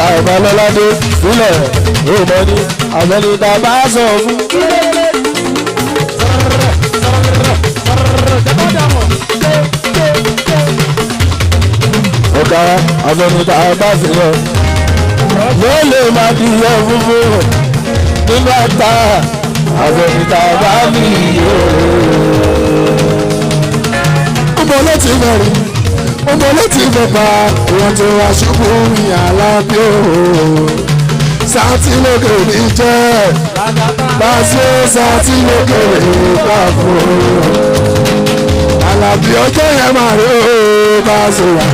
bàbá lọ́ládé sílẹ̀ èèmọ̀ ni àbẹ̀nìta bá sọ fún. ọ̀gá àbẹ̀nìta bá sílẹ̀ ló lè má di yẹ fúnfún nínú àtà àbẹ̀nìta bá mi yóò. ọmọ ló ti mẹ́rin ọmọ ló ti mẹ́fà ìwọ̀n tó wá ṣubú ìyàlá bí ó sáàtì lókè ní jẹ́ báṣẹ́ sáàtì lókè ní pàfó Àlàbí ọjọ́ yẹn máa rí ó bá ṣe wà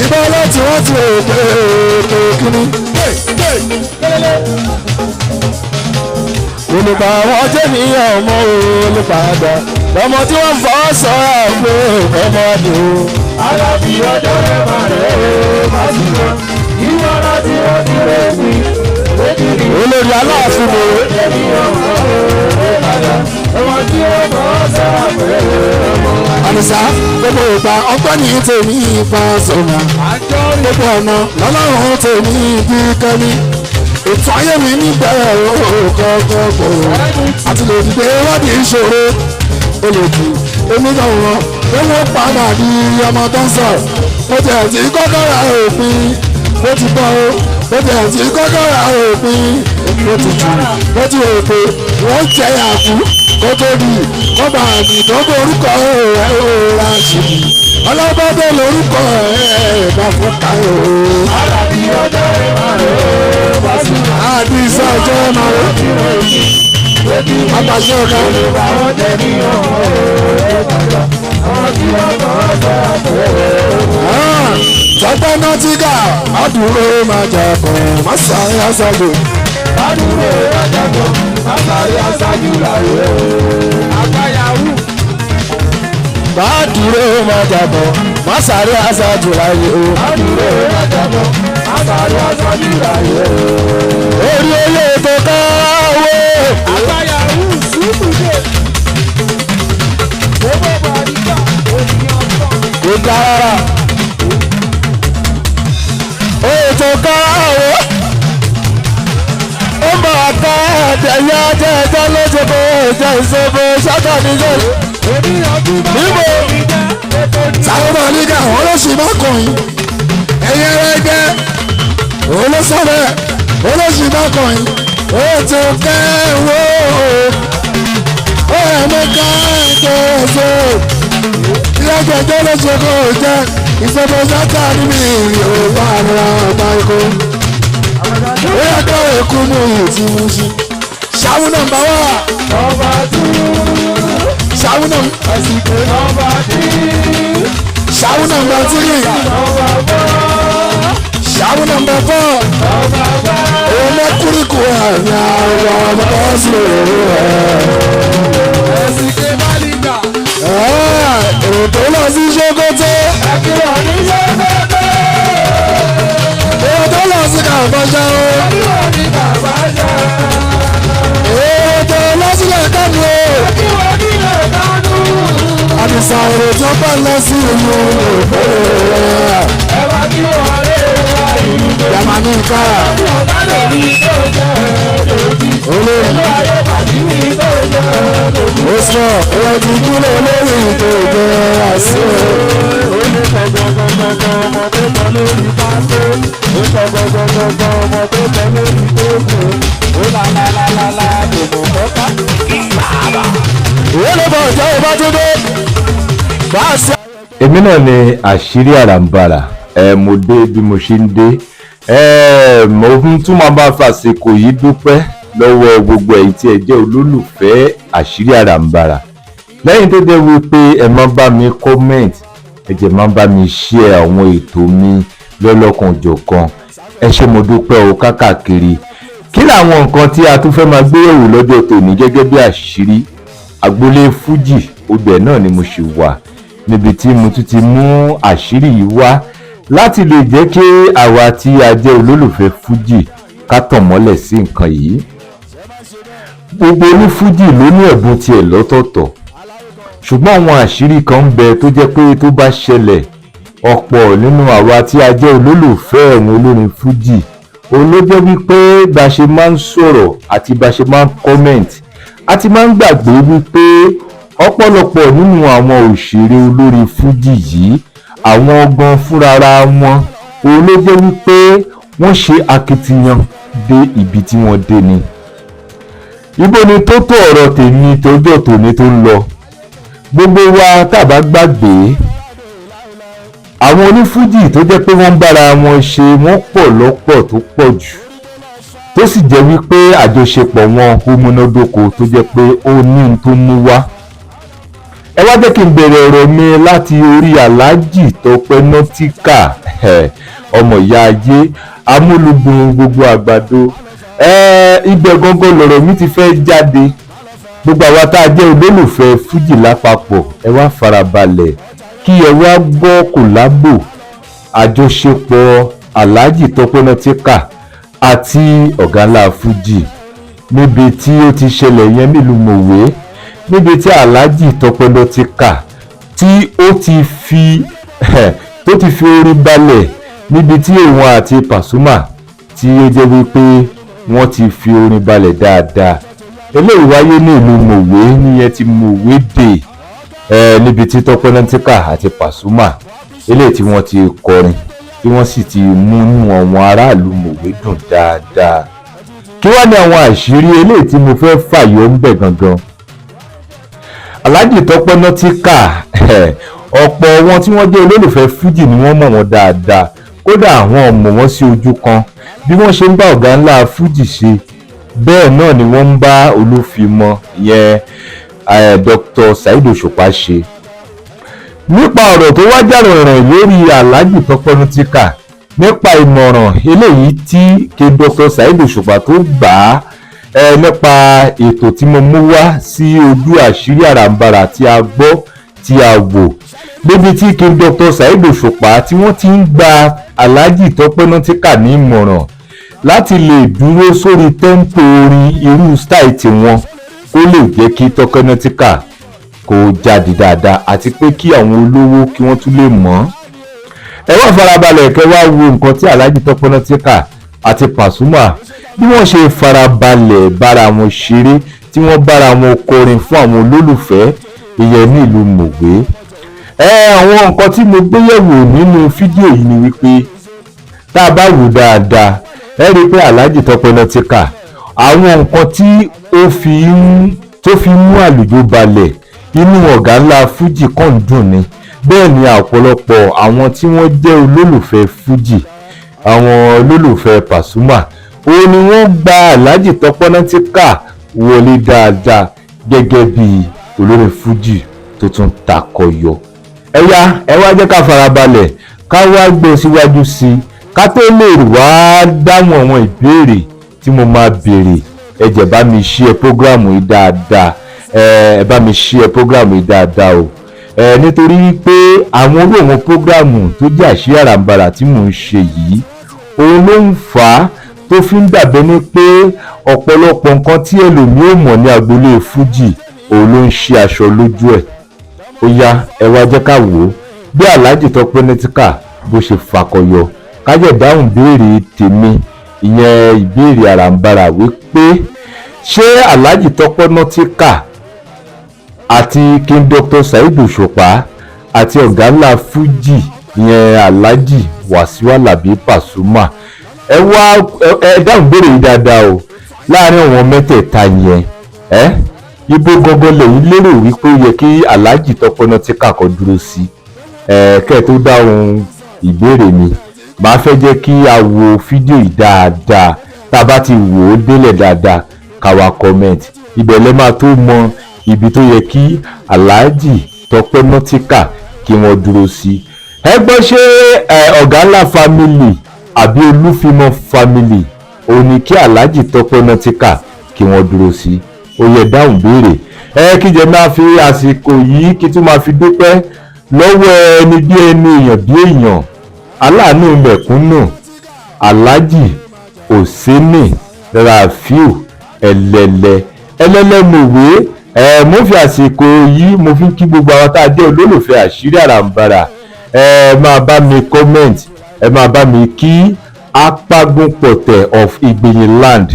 ìbọn láti wọ́n ti rò pé kíní. olùkọ́ àwọn ọjọ́ nìyẹn ọmọ olùpàdà lọ́mọ tí wọ́n fọ́ sọ ẹ̀ pé ọmọ ọdún. Àlàbí ọjọ́ yẹn máa rí ó bá ṣe wà ìwọ́n láti wọ́n ti rò pé olórí aláàfin mi. àdìsá gbogbo ìgbà ọgbọ́n ní tèmi ìpa sọ̀nà gbogbo ọ̀nà lọ́lọ́run tèmi bí kẹ́mi ètò ayé mi nígbẹ̀rẹ̀ kọ́kọ́ àti lè dìde wádìí ìṣòro olèdì èmi náà wọ́n pé wọ́n padà di ọmọ tó ń sọ̀rọ̀ mo tẹ̀ tí kọ́kọ́ ra òpin mo ti bọ́ ó mo tẹ̀ tí kọ́kọ́ ra òpin mo ti jù mo ti rò pé wọ́n jẹ́ àkú kó tó di kó bá àmì tó borúkọ ẹ̀ ó ra ṣì ọlọ́bọ̀dé lórúkọ ẹ̀ bá fún káyọ̀ ó. Àlàbí ọjọ́ yẹn máa rí ó bá ṣe wà àdìsá ọjọ́ yẹn máa rí apàṣẹ ọ̀gá. àwọn tẹ̀lé ọmọ ìgbàgbọ́ àwọn tí wọ́n kọ́ ọjọ́ àpẹẹrẹ. tọ́pẹ́ náà ti gà àdúró máa jà kàn má sáré aṣáájú. àdúró ìrajà kan má sáré aṣáájú láyé àgbáyàwó. àdúró máa jà kàn má sáré aṣáájú láyé o. àdúró ìrajà kan má sáré aṣáájú láyé. orí olè tó káwé. àgbáyàwó sùúrùdè. ó bọ̀ bọ̀ àdìgbà ònìyàn kan. kò dára. ètò káwé. ó bọ̀ àtà ẹ̀yà jẹ́jẹ́ lójúkọ ìjẹ́ ìṣòfò ṣáká níjẹ́. oníyanjú bá níbo sáwọn nígbà olóṣù bá kàn yín ẹ̀yẹ ẹgbẹ́ olóṣọ́bẹ̀ olóṣù bá kàn yín ètò kẹwò ẹ̀ẹ́mẹ́ká ẹ̀jẹ̀ ìyàgbẹ́jọ́ lóṣogbo jẹ́ ìṣòfò ṣáká nínú ìrìn òwò àrà ọ̀bá ikú ó yàtọ̀ èkú mú ìtì mú sí ṣàwọn nọ́mbà wà ọba tú ṣàwọn nọ́mbà àsìkò ọba tí ṣàwọn nọ́mbà tírì ọba bọ́ ṣàwọn nọ́mbà fọ́ ọba bá òun mẹ́kúrìkù ẹ̀mí àwọn ọmọ sí òru ẹ̀sìnkè málìkà èrò tó lọ sí ṣókótó ẹ̀kúrọ̀ ní sọ́kọ́tọ́ èrò tó lọ sí kàbọ́jà o ẹ̀kúrọ̀ ní kàbájá èrò tó lọ sílẹ̀ kánú o ẹ̀kúrọ̀ ní lẹ́kánú àdìsá èrò tó bá lọ sí ìlú òfò ẹ̀wà kí wọ́n lé wa ìlú tó yamani ká ọ̀gá lórí tó jẹ́ lójú olórí ayé pàdínì tó jẹ́ lójú. ó sọ èrò tí kúlẹ̀ lórí ìdòdó àṣẹ. ó ní gbọ̀ngbọ̀ngbọ̀ngbọ̀ ọmọ tó tọ́ lórí pásó ó sọ gbọ̀ngbọ̀ngbọ̀ngbọ̀ ọmọ tó tọ́ lórí tóògùn ó lálálálálá dòmò mọ́ká kí bàbá. ìwé ló bọ̀ ọ̀jọ́ ìbá tó dé bá a ṣe. èmi náà ni àṣírí àràǹbarà mo dé bí mo ṣe ń dé mo tún máa bá fàsìkò yìí dúpẹ́ lọ́wọ́ gbogbo ẹ̀yin tí ẹ jẹ́ olólùfẹ́ àṣírí àràǹbarà lẹ́yìn tó dé wípé ẹ máa bá mi comment ẹ jẹ́ máa bá mi share àwọn ètò mi lọ́lọ́kan-ò-jọ̀kan ẹ ṣé mo dúpẹ́ o káàkiri kí làwọn nǹkan tí a tún fẹ́ máa gbé yẹ̀wò lọ́jọ́ tòní gẹ́gẹ́ bí àṣírí agboolé fújì ọbẹ̀ náà ni mo ṣì wà níbi tí mo tún ti mú àṣírí yìí wá láti lè jẹ́ kí àwa tí a jẹ́ olólùfẹ́ fújì ká tàn mọ́lẹ̀ sí nǹkan yìí gbogbo ní fújì ló ní ẹ̀bùn tiẹ̀ lọ́tọ̀ọ̀tọ̀ ṣùgbọ́n àwọn àṣírí kan ń bẹ tó jẹ́ pé tó bá ṣẹlẹ̀ ọ̀pọ̀ nínú àwa tí a jẹ́ olólùfẹ́ ẹ̀wọ̀n olórin fújì òun ló jẹ́ wípé bá ṣe máa ń sọ̀rọ̀ àti bá ṣe máa ń comment àti máa ń gbàgbé wípé ọ̀pọ̀lọpọ̀ nínú àwọn òṣèré olórin fújì yìí àwọn gan fúnrara wọn òun ló jẹ́ wípé wọ́n ṣe akitiyan dé ibi tí wọ́n dé ni. Ibo ni tó tó ọ̀rọ̀ tèmi tọjọ́ tòní tó ń lọ. Gbogbo wa tàbá gbàgbé àwọn onífújì tó jẹ́ pé wọ́n ń bára wọn ṣe wọ́n pọ̀ lọ́pọ̀ tó pọ̀ jù tó sì jẹ́ wípé àjọṣepọ̀ wọn ó múnádóko tó jẹ́ pé ó ní n tó mú wá. Ẹ wá jẹ́ kí n bẹ̀rẹ̀ ọ̀rọ̀ mi láti orí Alhaji Tọ́pẹ́ Nautica ọmọ ìyá ayé amúlùgbùn gbogbo àgbàdo. Ibẹ̀ gangan lọ̀rọ̀ mi ti fẹ́ jáde. Gbogbo àwa tá a jẹ́ olólùfẹ́ fújì lápapọ̀ ẹ wá farabalẹ̀ kí ẹ wá gbọ́ kòlábò àjọṣepọ̀ Alhaji Tọ́pẹ́ Nautica àti ọ̀gá ńlá fújì níbi tí ó ti ṣẹlẹ̀ yẹn nílùú Mòwe, níbi tí Alhaji Tọ́pẹ́ Nautica tí ó ti fi orin balẹ̀, níbi tí òun àti Pasuma tí ó jẹ́ wípé wọ́n ti fi orin balẹ̀ dáadáa. Eléyìí wáyé ní ìlú Mòwe níyẹn ti Mòwe dé níbi tí Tọ́pẹ́ Nautica àti Pasuma eléyìí tí wọ́n ti kọrin tí wọ́n sì ti múnú àwọn aráàlú Mòwe dùn dáadáa. Kí wá ní àwọn àṣírí eléyìí tí mo fẹ́ fàyọ ń bẹ̀ gangan. Alhaji Tọ́pẹ́ Nautica ọ̀pọ̀ wọn tí wọ́n jẹ́ olólùfẹ́ fújì ni wọ́n mọ̀ wọ́n dáadáa, kódà àwọn mọ̀ wọ́n sí ojú kan. Bí wọ́n ṣe ń bá ọ̀gá ńlá fújì ṣe bẹ́ẹ̀ náà ni wọ́n ń bá olúfimọ ìyẹn Dr. Saheed Òṣùpá ṣe. Nípa ọ̀rọ̀ tó wá jàrọ̀ràn lórí Alhaji Tọ́pẹ́ Nautica nípa ìmọ̀ràn eléyìí tí Dr. Saheed Òṣùpá tó gbà á nípa ètò tí mo mú wá sí ojú àṣírí àràǹbarà tí a gbọ́ tí a wò, níbi tí Dr. Saheed Òṣùpá tí wọ́n ti ń gba Alhaji Tọ́pẹ́ Nautica ní ìmọ̀ràn láti lè dúró sórí tẹ́ḿpò orin irú style tiwọn kó lè jẹ́ kí Tọ́pẹ́ Nautica kó jáde dáadáa àti pé kí àwọn olówó kí wọ́n tún lè mọ̀. Ẹ wá farabalẹ̀ kẹ́ wá wo nǹkan tí Alhaji Tọ́pẹ́ Nautica àti Pasuma bí wọ́n ṣe farabalẹ̀ bára wọn ṣeré tí wọ́n bára wọn kọrin fún àwọn olólùfẹ́ ìyẹn ní ìlú Mòwe. Àwọn nǹkan tí mo gbéyẹ̀wò nínú fídíò yìí ni wípé tá a bá wò dáadáa ẹ rí i pé Alhaji Tọ́pẹ́ Nautica àwọn nǹkan tí ó fi mú àlùjọ balẹ̀ inú ọ̀gá ńlá fújì kan dùn ni. Bẹ́ẹ̀ ni ọ̀pọ̀lọpọ̀ àwọn tí wọ́n jẹ́ olólùfẹ́ fújì, àwọn olólùfẹ́ Pasuma òun ni wọ́n gba Alhaji Tọ́pẹ́ Nautica wọlé dáadáa gẹ́gẹ́ bí olórin fújì tó tún takọyọ. Ẹ wá jẹ́ ká farabalẹ̀ ká wá gbọ́ síwájú sí i ká tó lè wá dáhùn àwọn ìbéèrè tí mo máa béèrè. Ẹ jẹ́ bá mi share prógrámù yìí dáadáa, ẹ bá mi share prógrámù yìí dáadáa o. Nítorí pé àwọn olóòwò prógrámù tó jẹ́ àṣírí àràǹbarà tí mò ń ṣe yìí òun ló ń fà á tó fi ń dàbẹ́ ní pé ọ̀pọ̀lọpọ̀ nǹkan tí ẹlòmíì ò mọ̀ ní agboolé fújì òun ló ń ṣe aṣọ lójú ẹ̀. Ó yá ẹ wá jẹ́ ká wò ó bí Alhaji Tọ́pẹ́ Nautica bó ṣe fakọyọ. Kájẹ̀ dáhùn béèrè tèmi ìyẹn ìbéèrè àràǹbarà wípé ṣé Alhaji Tọ́pẹ́ Nautica àti King Dr. Saheed Òṣùpá àti ọ̀gá ńlá fújì ìyẹn Alhaji Wasiu Alabi Pasuma ẹ dáhùn béèrè yìí dáadáa o. Láàárín àwọn mẹ́tẹ̀ẹ̀ta yẹn ibo gangan lẹ́yìn lérò wípé ó yẹ kí Alhaji Tọ́pẹ́ Nautica kó dúró sí kẹ́ tó dáhùn ìbéèrè mi. Màá fẹ́ jẹ́ kí a wo fídíò yìí dáadáa, tá a bá ti wò ó délẹ̀ dáadáa ká wá comment. Ibẹ̀ lẹ máa tó mọ ibi tó yẹ kí Alhaji Tọ́pẹ́ Nautica kí wọ́n dúró sí. Ẹ gbọ́ ṣé ọ̀gá ńlá family àbí olúfimọ family òun ni kí Alhaji Tọ́pẹ́ Nautica kí wọ́n dúró sí? Ó yẹ dáhùn béèrè. Kí jẹ́ máa fi àsìkò yìí kí tún máa fi dúpẹ́ lọ́wọ́ ẹni bí ẹni èèyàn bí èèyàn aláàánú mẹ̀kúnnù Alhaji Oseni Rafiu ẹlẹ́lẹ́ Mòwe. Mo fi àsìkò yìí mo fi kí gbogbo àwọn tá a jẹ́ olólùfẹ́ àṣírí àràǹbarà. Máa bá mi comment, máa bá mi kí Apagunpọ̀tẹ̀ of Ìgbìyìn land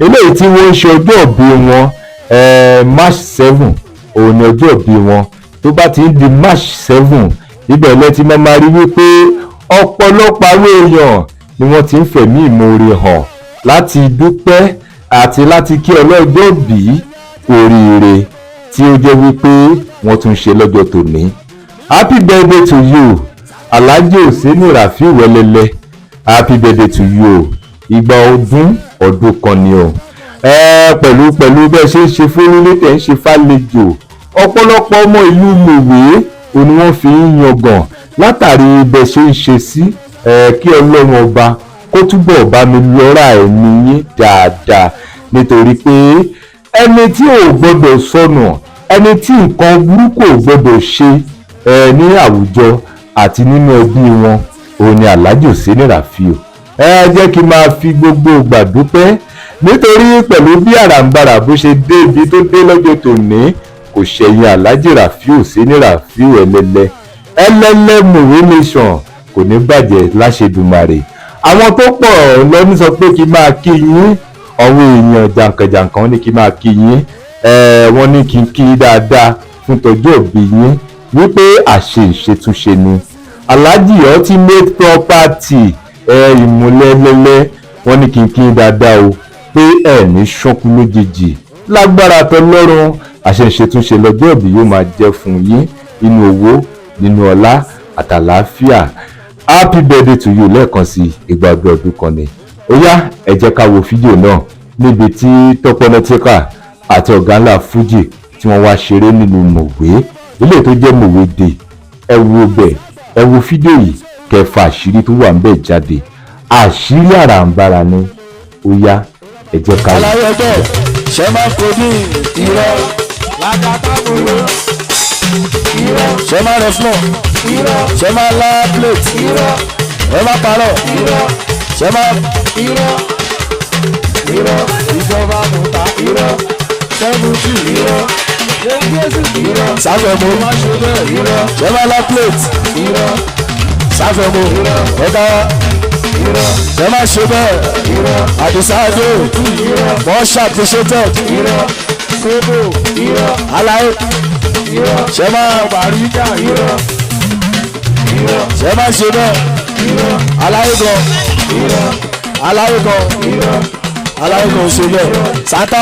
eléyìí tí wọ́n ń ṣe ọjọ́ ìbí wọn March 7 òun ni ọjọ́ ìbí wọn. Tó bá ti ń di March 7 ibẹ̀ lẹ ti máa rí wípé ọ̀pọ̀lọpọ̀ àwọn èèyàn ni wọ́n ti ń fẹ̀mí ìmoore hàn láti dúpẹ́ àti láti kí ọlọ́jọ́ ìbí oríire tí ó jẹ́ wípé wọ́n tún ṣe lọ́jọ́ tòní. Happy birthday to you Alhaji Hussaini Rafiu Welele, happy birthday to you. Ìgbà ọdún kan ni o. Pẹ̀lú bẹ́ẹ̀ ṣe ń ṣe fúnilé tẹ̀ ń ṣe fàlejò ọ̀pọ̀lọpọ̀ ọmọ ìlú Mòwe òní wọ́n fi ń yangàn látàrí bẹ́ẹ̀ ṣe ń ṣe sí kí Ọlọ́run ọba kó túbọ̀ bá mi lọ́ra ẹ̀mí yín dáadáa nítorí pé ẹni tí ò gbọ́dọ̀ sọnù ẹni tí nǹkan burúkú ò gbọ́dọ̀ ṣe ní àwùjọ àti nínú ẹbí wọn òun ni Alhaji Hussaini Rafiu. Jẹ́ kí n máa fi gbogbo ìgbà dúpẹ́ nítorí pẹ̀lú bí àràǹbarà bó ṣe dé ibi tó dé lọ́jọ́ tòní kò ṣẹ̀yìn Alhaji Rafiu Hussaini Rafiu ẹlẹ́lẹ́ Mòwe nation kò ní bàjẹ́ láṣẹdùmarè. Àwọn tó pọ̀ lọ́ní sọ pé kí n máa kí yín àwọn èèyàn jàǹkànjàǹkàn ní kí n máa kí yín wọ́n ní kí n kí dáadáa fún tọjọ́ ìbí yín wípé ìṣètúnṣe ni. Alhaji ultimate property ìmúlẹ̀lẹ́lẹ́ wọ́n ní kí n kí dáadáa o pé ní ṣọ́kú lójijì lágbára tọlọ́run ìṣètúnṣe lọ́jọ́ ìbí yóò máa jẹ́ fún yín nínú owó nínú ọlá àtàlàáfíà. Happy birthday to you lẹ́ẹ̀kan sí ìgbà ọdún kan ni. Ó yá ẹ jẹ́ ká wo fídíò náà níbi tí Tọ́pẹ́ Nọ́tíkà àti ọ̀gá ńlá Fuji tí wọ́n wá ṣeré nínú Mòwe ilé tó jẹ́ Mòwe Day. Ẹ wo bẹ́ẹ̀ ẹ wo fídíò yìí kẹfà àṣírí tó wà ń bẹ̀ jáde. Àṣírí àràǹbarà ni. Ó yá ẹ jẹ́ ká wò. Aláyọ̀ ọjọ́ ṣe máa ń kojú irọ́ lákàtà gbòòrò irọ́ ṣe máa rẹ fún ọ irọ́ ṣe máa lá plate irọ́ ẹ máa parọ́ irọ́ ṣe máa irọ́ ìjọba mọ̀ta irọ́ sẹ́fúntì irọ́ sáfẹ̀mú ṣe máa lá plate irọ́ sáfẹ̀mú ọ̀gá ṣe máa ṣe bẹ́ẹ̀ àdìsáàdó wọ́n ṣàtúnṣetẹ̀ sóbò aláyé ṣe máa bàríkà ṣe máa ṣe bẹ́ẹ̀ aláyé gan ṣe bẹ́ẹ̀ sátá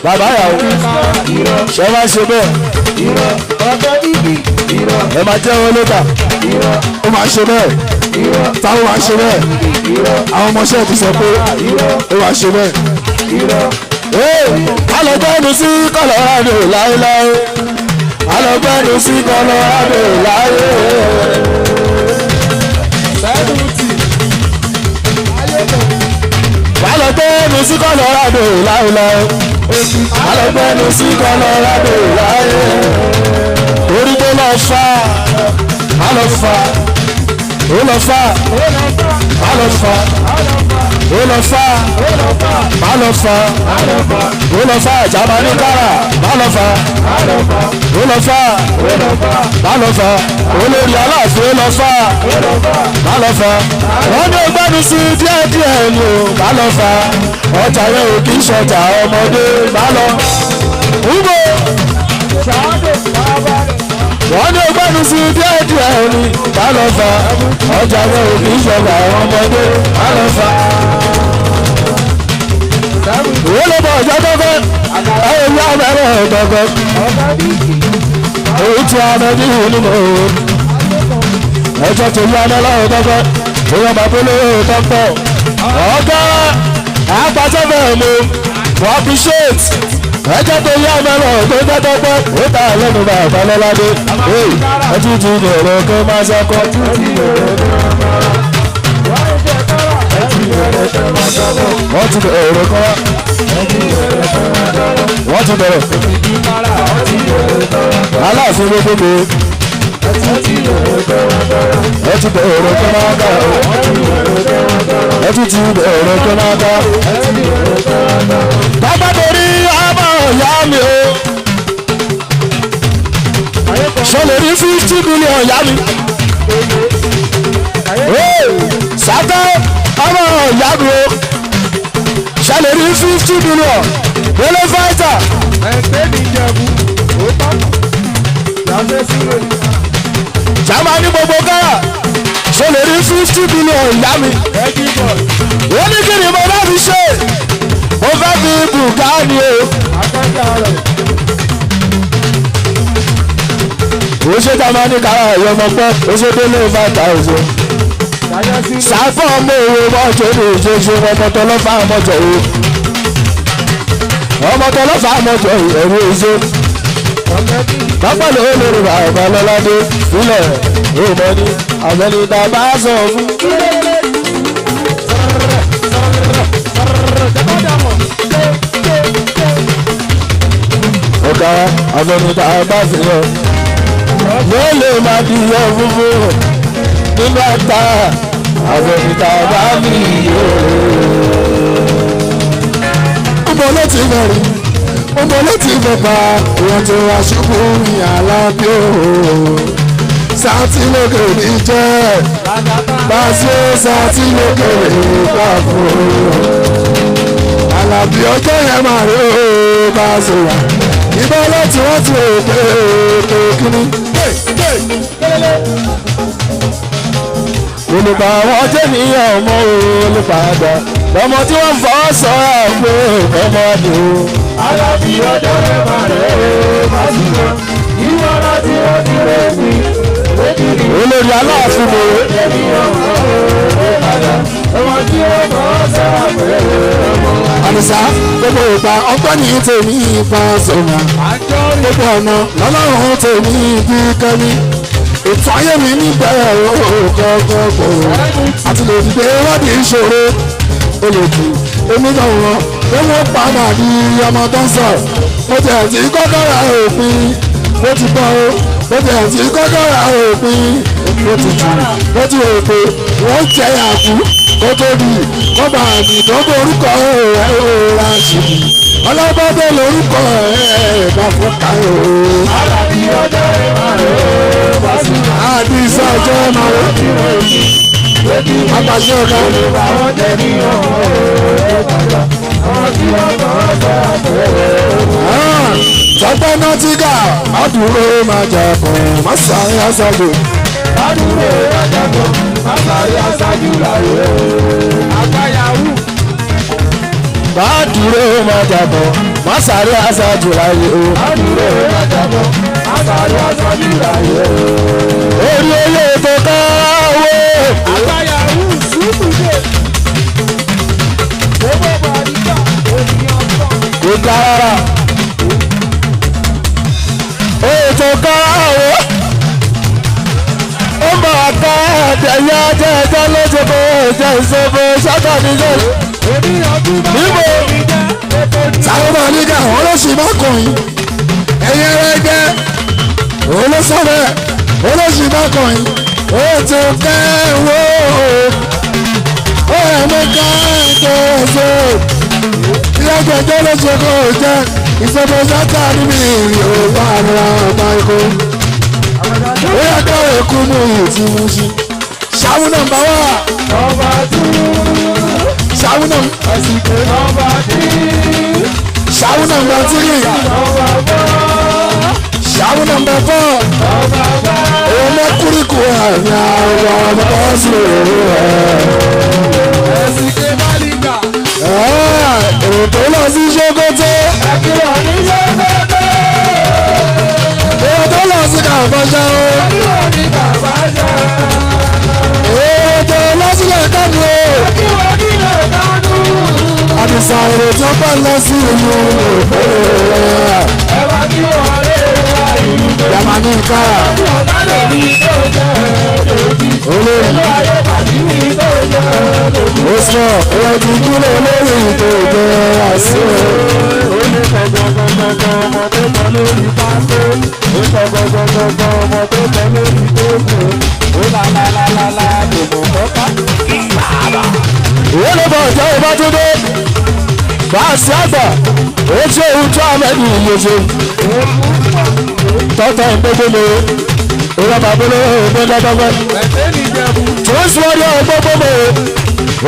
bàbá yàwó ṣe máa ṣe bẹ́ẹ̀ ẹ máa jẹ́ wọn lóta ó máa ṣe bẹ́ẹ̀ táwọn máa ṣe bẹ́ẹ̀ àwọn ọmọọṣẹ́ ti sọ pé ó máa ṣe bẹ́ẹ̀. alọ́gbẹ́nu sí Colorado láéláé alọ́gbẹ́nu sí Colorado láéláé. alọ́gbẹ́nu sí Colorado láéláé alọ́gbẹ́nu sí Colorado láéláé. orí tó lọ fà á lọ fà á. Ó lọ fà á lọ fà á ó lọ fà á lọ fà á ó lọ fà á Jámánì kára má lọ fà á ó lọ fà á má lọ fà á olórí Aláàfin ó lọ fà á má lọ fà á wọ́n ní ọgbẹ́ni sí díẹ̀díẹ̀ ni o má lọ fà á ọjà yẹn ò kì í ṣọjà ọmọdé má lọ wúwo wọ́n ní ọgbẹ́ni sí díẹ̀díẹ̀ ni má lọ fà á ọjà yẹn ò kì í ṣọjà ọmọdé má lọ fà á. Ìwé ló bọ̀ ọjọ́ gọ́gọ́ ẹ̀yìn ní abẹ́rẹ́ gọ́gọ́ èyí tí a bẹ ní ìlú mọ̀ ẹjọ́ tó yá lọ́wọ́ gọ́gọ́ ìwọ̀n bàbá olówó tọ́pọ̀ ọ̀gá àpàṣẹ́fẹ̀ mi wọ́n appreciate ẹjọ́ tó yá mẹ́rọ̀ tó jẹ́ tọ́pọ̀ ó ta lẹ́nu bàbá lọ́ládé ẹtí ti bẹ̀rẹ̀ kó máa ṣẹ́kọ́ wọ́n ti bẹ̀rẹ̀ kọ́ wọ́n ti bẹ̀rẹ̀ Aláàfin gbogbo ẹ ti bẹ̀rẹ̀ kọ́ máa dá ẹ ti bẹ̀rẹ̀ kọ́ máa dá bàbá torí ọmọ ìyá mi o ṣọlẹ̀ rí 50 million ìyá mi sátá. ọmọ ìyá mi o ṣẹlẹ̀ ní 50 million wọlé fáìtà. ẹgbẹ́ ní ìjẹ̀bú ó tọ́ yàtọ̀ sílẹ̀. jàmbá ní gbogbo kára ṣẹlẹ̀ ní 50 million ìyá mi. ẹjí bọ̀. ó ní kí ni mo bá fi ṣe mo fẹ́ fi bùkánì o. akẹ́kọ̀ọ́ rẹ̀. ó ṣe jàmbá ní kára ẹ̀yọ́ ọmọ pẹ́ ó ṣe délé fáìtà ọ̀ṣọ́. sáfọ̀ ọmọ òwe mọ́tò ní ìṣoṣo ọmọọ̀tọ̀ lọ́fà mọ́tò o ọmọọ̀tọ̀ lọ́fà mọ́tò ẹ̀rú ìṣó pápálọ̀ olórí bàbá lọ́ládé sílẹ̀ òmò ní àfẹnidà bá sọ fún. ọ̀gá àfẹnidà bá fi hàn ló lè má di yọ fúnfún nígbà tá àfẹnidà bá mi yọ. ọmọ ló ti bẹ̀rù ọmọ ló ti bẹ̀bà ìwọ̀n tó wá ṣubú ìyàlá bí ó sáàtì lókè ní jẹ́ báṣẹ́ sáàtì lókè nígbà fún Àlàbí ọjọ́ yẹn máa rí ó bá ṣe wà ìbọn láti wọ́n ti rò pé ètò kíní. olùbà àwọn jẹ́ níyàn ọmọ olùpàdà lọmọ tí wọ́n fọ́ sọ àpò ọmọ ọdún. Àlàbí ọjọ́ yẹn máa rí ó bá ṣe wà ìwọ láti wọ́n ti rò pé olórí aláàfin mo. àdìsá gbogbo ìgbà ọgbọ́n ní tèmi ìgbà sọ̀rọ̀ gbogbo ọ̀nà lọ́lọ́run tèmi bí kẹ́mi ètò ayé mi níbẹ̀rẹ̀ òkòkòkò àti lè dìde wádìí ìṣòro olèkì èmi náà wọ́n pé wọ́n pa màdí ọmọ tó ń sọ mo tẹ̀ tí kọ́kọ́ ra òpin mo ti bọ́ ó mo tẹ̀ tí kọ́kọ́ ra òpin mo ti jù mo ti rò pé wọ́n jẹ́ àkú kó tó di wọ́n bá àmì tó borúkọ ẹ̀ ra ṣìbì ọlọ́bọ̀dé lórúkọ ẹ̀ bá fún káyọ̀. Àlàbí ọjọ́ yẹn máa rí ó bá ṣe wà àdìsá ọjọ́ máa wọ́n apàṣẹ ọ̀gá. àwọn jẹ́ ní ọmọ àwọn tí wọ́n kọ́ sọ tọ́pẹ́ náà ti gà má dúró máa jà kàn má sáré aṣáájú. àdúró ìrajà kan àtàrí aṣáájú láyé àgbáyàwó. má dúró máa jà kàn má sáré aṣáájú láyé o. àdúró ìrajà kan àtàrí aṣáájú láyé orí oyè tó káwé. àgbáyàwó sùúrùdé owó bàríkà ènìyàn kan. kò ga rárá. oyè tó káwé. ó bá a ká ẹ̀jẹ̀ ẹ̀jẹ̀ lóṣù kó ẹ̀jẹ̀ ìṣòfò ṣáká níjẹ́. níbo sáwọn máa ní ká olóṣì má kàn yín ẹ̀yẹ rẹ̀ jẹ́ olóṣọ́bẹ̀ olóṣì má kàn yín ètò kẹwò ẹ̀mẹ́ká ẹ̀jẹ̀ ẹ̀ṣẹ̀ ìyàgbẹ́jọ́ lóṣù kó ẹ̀jẹ̀ ìṣòfò ṣáká níbi ìrìn òwò àrùn ọ̀gbà ikú ó yẹ ká ẹ̀kú mú ìtì mú sí ṣàwù nọ́mbà wà Nọ́mbà 2 ṣàwù nọ́mbà àsìkò nọ́mbà 3 ṣàwù nọ́mbà 3 nọ́mbà 4 ṣàwù nọ́mbà 4 nọ́mbà 5 òun mẹ́kúríkù àmì àwọn ọmọ bọ́ọ̀sì òru ẹ̀. ẹ̀sìnkè bálíkà èrò tó lọ sí ṣókótó ẹ̀kìlọ̀ ní ṣẹ́gbẹ́gbẹ́ èrò tó lọ sí kàfọ́ṣá o ẹ̀kìlọ̀ ní kàbájá èrò tó lọ sí kàkánú o ẹ̀kìlọ̀ ní lẹ́kánú àdìsá èrò tó bá lọ sí ìlú òpó rẹ̀ ẹ̀wà kí wọ́n lè wá ìlú yamani ká ọ̀gá lè ní tó jẹ́ lòdì olórí ayé bàbí ní tó jẹ́ lòdì. ó sọ èrò tí kúlẹ̀ lórí ìtò ìgbẹ́ àṣẹ Ó ní gbọ̀ngbọ̀ngbọ̀ngbọ̀ngbọ̀ ọmọ tó kọ lórí pákó. Ó sọ gbọ̀ngbọ̀ngbọ̀ngbọ̀ ọmọ tó kọ lórí tóògùn. Ó lálálálálá dòmò kọ́ká. ìwé ló bọ̀ ọ̀jọ́ ìbá tó dé bá a sí àgbà ó ṣe ohun tó àmẹ́bí ìyẹ̀ṣe tọ́tọ̀ ìgbógbóló ìrọ̀bà gbóló ìgbógbóló Ẹ̀fẹ́ ní Ìjẹ̀bú. tó ń sọ ọdún ọgbọ́gbọ́gbọ́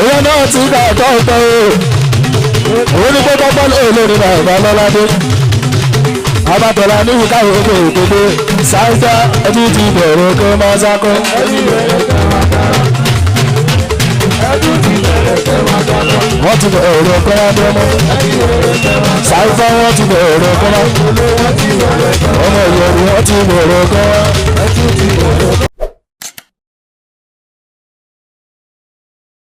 òun náà ti gbà tọ́tọ́ o òun ní pẹ́pẹ́ pọ́lọ́ olórí bàbá lọ́ládé abatọ̀lá ní ìkáwé òkè òkèdè sáńsá ẹbí ti bẹ̀rẹ̀ kó máa sákọ́. wọ́n ti bẹ̀rẹ̀ kọ́lá dẹ́mọ́ sáńsá wọ́n ti bẹ̀rẹ̀ kọ́lá ọmọ ìyẹ̀rù wọ́n ti bẹ̀rẹ̀ kọ́lá